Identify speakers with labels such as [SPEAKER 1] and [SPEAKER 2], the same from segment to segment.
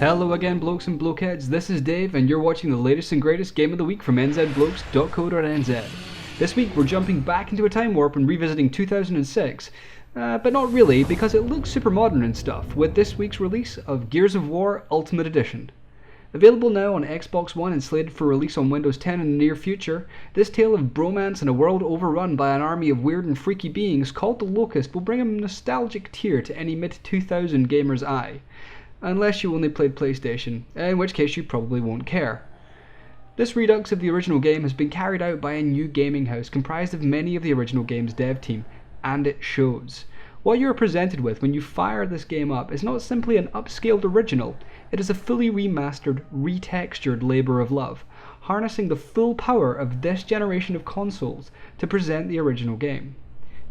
[SPEAKER 1] Hello again, blokes and blokeheads. This is Dave, and you're watching the latest and greatest game of the week from NZBlokes.co.nz. This week, we're jumping back into a time warp and revisiting 2006, but not really, because it looks super modern and stuff, with this week's release of Gears of War Ultimate Edition. Available now on Xbox One and slated for release on Windows 10 in the near future, this tale of bromance in a world overrun by an army of weird and freaky beings called the Locust will bring a nostalgic tear to any mid-2000 gamer's eye. Unless you only played PlayStation, in which case you probably won't care. This redux of the original game has been carried out by a new gaming house comprised of many of the original game's dev team, and it shows. What you are presented with when you fire this game up is not simply an upscaled original, it is a fully remastered, retextured labour of love, harnessing the full power of this generation of consoles to present the original game.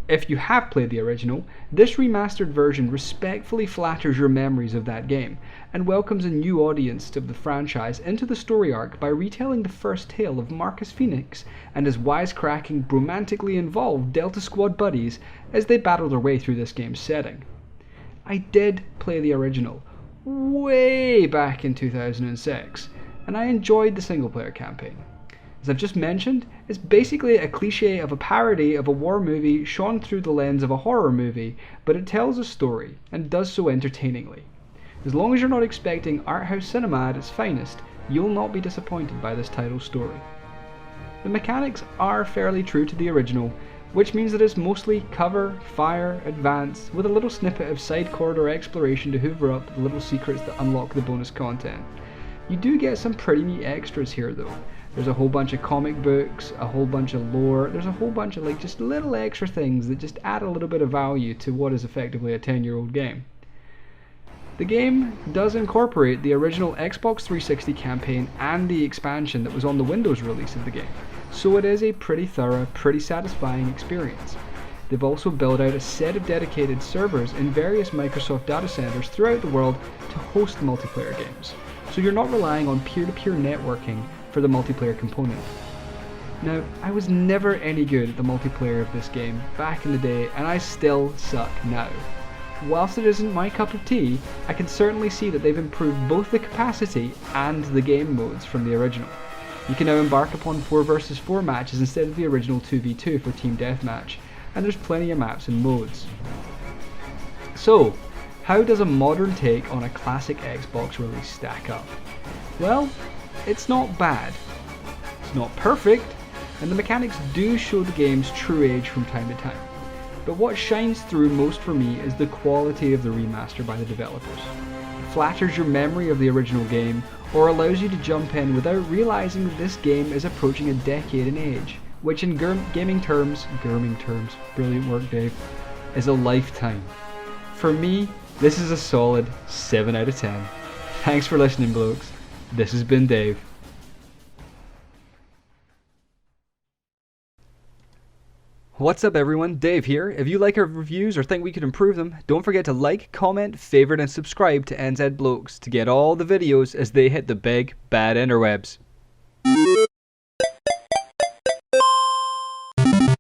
[SPEAKER 1] If you have played the original, this remastered version respectfully flatters your memories of that game, and welcomes a new audience of the franchise into the story arc by retelling the first tale of Marcus Phoenix and his wisecracking, romantically involved Delta Squad buddies as they battle their way through this game's setting. I did play the original, way back in 2006, and I enjoyed the single player campaign. As I've just mentioned, it's basically a cliche of a parody of a war movie shone through the lens of a horror movie, but it tells a story, and does so entertainingly. As long as you're not expecting art house cinema at its finest, you'll not be disappointed by this title story. The mechanics are fairly true to the original, which means that it's mostly cover, fire, advance, with a little snippet of side corridor exploration to hoover up the little secrets that unlock the bonus content. You do get some pretty neat extras here though. There's a whole bunch of comic books, a whole bunch of lore, there's a whole bunch of just little extra things that just add a little bit of value to what is effectively a 10-year-old game. The game does incorporate the original Xbox 360 campaign and the expansion that was on the Windows release of the game, so it is a pretty thorough, pretty satisfying experience. They've also built out a set of dedicated servers in various Microsoft data centers throughout the world to host multiplayer games, so you're not relying on peer-to-peer networking for the multiplayer component. Now, I was never any good at the multiplayer of this game back in the day, and I still suck now. Whilst it isn't my cup of tea, I can certainly see that they've improved both the capacity and the game modes from the original. You can now embark upon 4 versus 4 matches instead of the original 2v2 for Team Deathmatch, and there's plenty of maps and modes. So, how does a modern take on a classic Xbox release stack up? Well, it's not bad. It's not perfect, and the mechanics do show the game's true age from time to time. But what shines through most for me is the quality of the remaster by the developers. It flatters your memory of the original game, or allows you to jump in without realizing that this game is approaching a decade in age, which in gaming terms, brilliant work Dave, is a lifetime. For me, this is a solid 7 out of 10. Thanks for listening, blokes. This has been Dave. What's up everyone, Dave here. If you like our reviews or think we could improve them, don't forget to like, comment, favourite and subscribe to NZBlokes to get all the videos as they hit the big, bad interwebs.